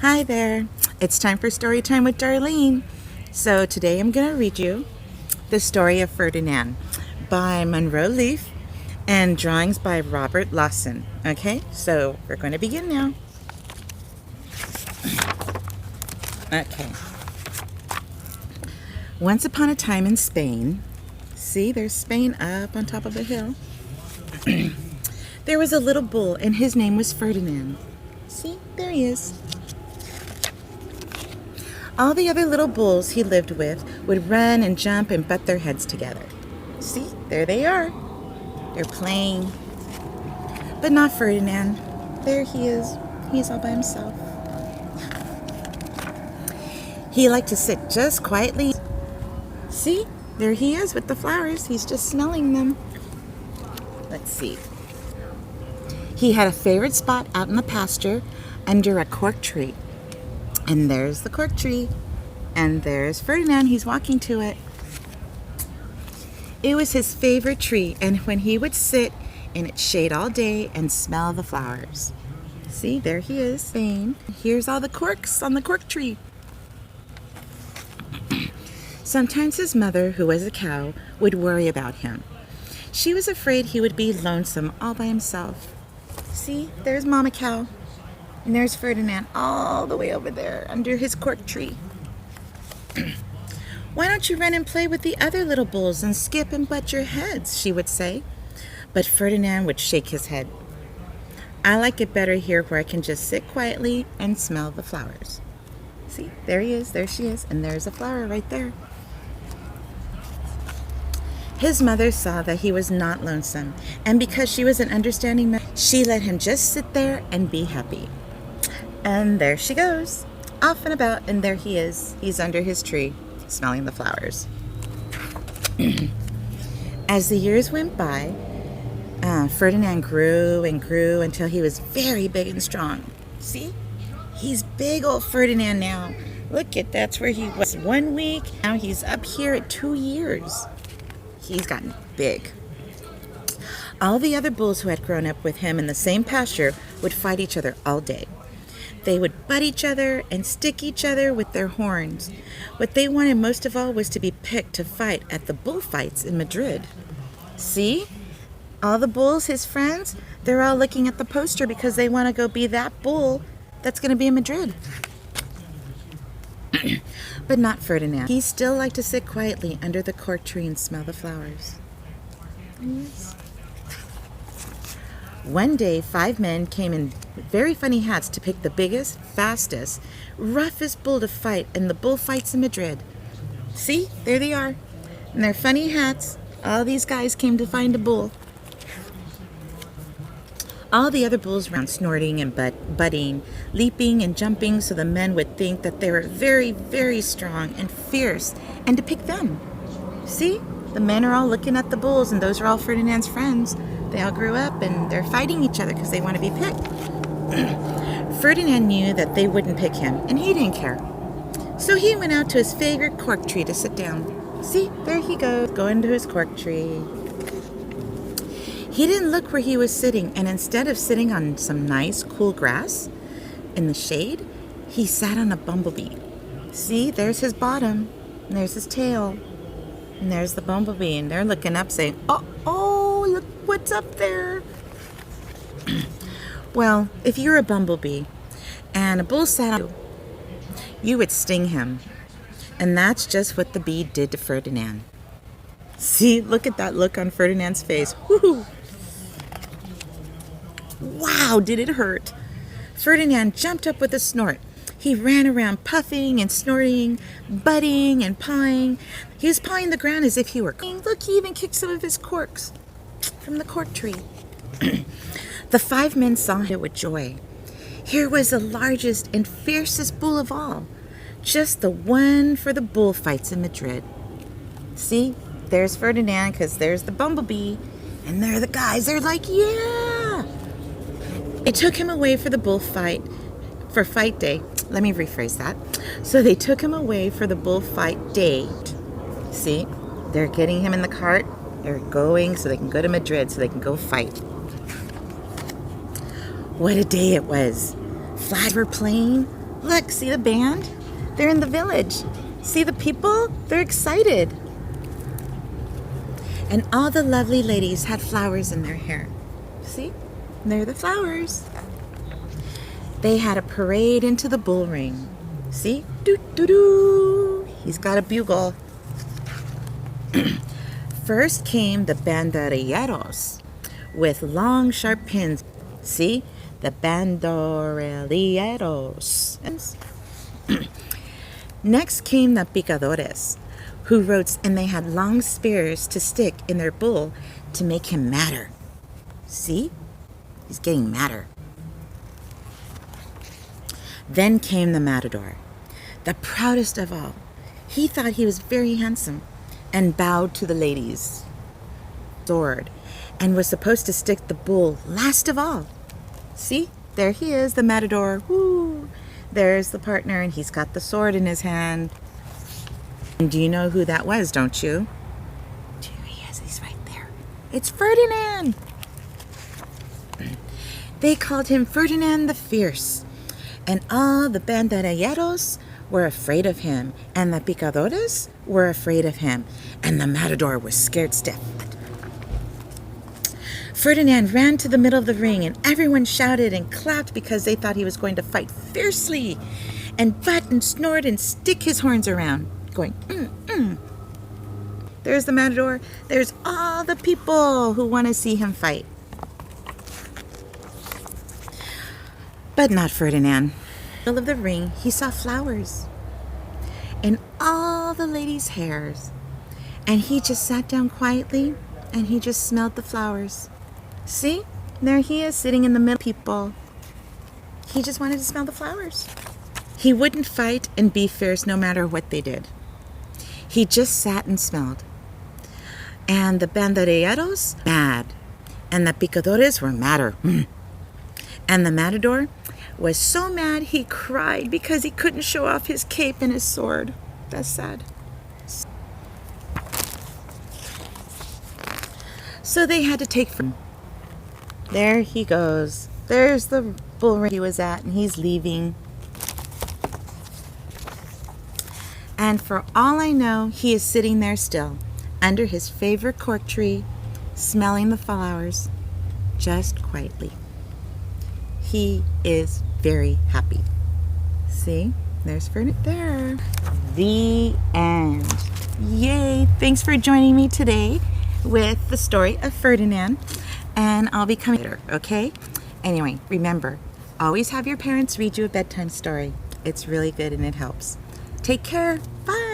Hi there. It's time for story time with Darlene. So today I'm going to read you the story of Ferdinand by Monroe Leaf and drawings by Robert Lawson. Okay, so we're going to begin now. Okay. Once upon a time in Spain, see, there's Spain up on top of a hill. There was a little bull and his name was Ferdinand. See, there he is. All the other little bulls he lived with would run and jump and butt their heads together. See, there they are. They're playing. But not Ferdinand. There he is. He's all by himself. He liked to sit just quietly. See, there he is with the flowers. He's just smelling them. Let's see. He had a favorite spot out in the pasture under a cork tree. And there's the cork tree. And there's Ferdinand. He's walking to it. It was his favorite tree. And when he would sit in its shade all day and smell the flowers. See, there he is saying, here's all the corks on the cork tree. Sometimes his mother, who was a cow, would worry about him. She was afraid he would be lonesome all by himself. See, there's Mama Cow. And there's Ferdinand all the way over there under his cork tree. Why don't you run and play with the other little bulls and skip and butt your heads, she would say. But Ferdinand would shake his head. I like it better here where I can just sit quietly and smell the flowers. See, there he is, there she is, and there's a flower right there. His mother saw that he was not lonesome, and because she was an understanding mother, she let him just sit there and be happy. And there she goes, off and about, and there he is. He's under his tree, smelling the flowers. As the years went by, Ferdinand grew and grew until he was very big and strong. See? He's big old Ferdinand now. Look at that's where he was 1 week. Now he's up here at 2 years. He's gotten big. All the other bulls who had grown up with him in the same pasture would fight each other all day. They would butt each other and stick each other with their horns. What they wanted most of all was to be picked to fight at the bullfights in Madrid. See? All the bulls, his friends, they're all looking at the poster because they want to go be that bull that's going to be in Madrid. But not Ferdinand. He still liked to sit quietly under the cork tree and smell the flowers. Yes. One day, 5 men came in very funny hats to pick the biggest, fastest, roughest bull to fight in the bullfights in Madrid. See, there they are. In their funny hats, all these guys came to find a bull. All the other bulls ran snorting and butting, leaping and jumping so the men would think that they were very, very strong and fierce and to pick them. See, the men are all looking at the bulls and those are all Ferdinand's friends. They all grew up and they're fighting each other because they want to be picked. Ferdinand knew that they wouldn't pick him and he didn't care. So he went out to his favorite cork tree to sit down. See, there he goes, going to his cork tree. He didn't look where he was sitting, and instead of sitting on some nice, cool grass in the shade, he sat on a bumblebee. See, there's his bottom, and there's his tail, and there's the bumblebee, and they're looking up saying, oh, look what's up there. Well, if you're a bumblebee and a bull sat on you would sting him. And that's just what the bee did to Ferdinand. See, look at that look on Ferdinand's face. Woo-hoo. Wow, did it hurt. Ferdinand jumped up with a snort. He ran around puffing and snorting, butting and pawing. He was pawing the ground as if he were... Look, he even kicked some of his corks from the cork tree. The 5 men saw him with joy. Here was the largest and fiercest bull of all. Just the one for the bullfights in Madrid. See, there's Ferdinand because there's the bumblebee. And there are the guys. They're like, yeah! They took him away for the bullfight, for fight day. Let me rephrase that. So they took him away for the bullfight day. See, they're getting him in the cart. They're going so they can go to Madrid so they can go fight. What a day it was. Flags were playing. Look, see the band? They're in the village. See the people? They're excited. And all the lovely ladies had flowers in their hair. See? They're the flowers. They had a parade into the bull ring. See? Doo-doo-doo. He's got a bugle. First came the banderilleros with long, sharp pins. See? The banderilleros. Next came the picadores, who rode, and they had long spears to stick in their bull to make him madder. See? He's getting madder. Then came the matador, the proudest of all. He thought he was very handsome and bowed to the ladies. Sword, and was supposed to stick the bull last of all. See? There he is, the matador. Woo! There's the partner, and he's got the sword in his hand. And do you know who that was, don't you? Here he is. He's right there. It's Ferdinand. They called him Ferdinand the Fierce. And all the banderilleros were afraid of him. And the picadores were afraid of him. And the matador was scared stiff. Ferdinand ran to the middle of the ring, and everyone shouted and clapped because they thought he was going to fight fiercely and butt and snort and stick his horns around, going, There's the matador. There's all the people who want to see him fight. But not Ferdinand. In the middle of the ring, he saw flowers in all the ladies' hairs, and he just sat down quietly, and he just smelled the flowers. See? There he is, sitting in the middle of people. He just wanted to smell the flowers. He wouldn't fight and be fierce no matter what they did. He just sat and smelled. And the banderilleros, mad. And the picadores were madder. And the matador was so mad he cried because he couldn't show off his cape and his sword. That's sad. So they had to take from. There he goes. There's the bull ring he was at, and he's leaving. And for all I know, he is sitting there still, under his favorite cork tree, smelling the flowers, just quietly. He is very happy. See? There's Ferdinand there. The end. Yay! Thanks for joining me today with the story of Ferdinand. And I'll be coming later, okay? Anyway, remember, always have your parents read you a bedtime story. It's really good and it helps. Take care. Bye.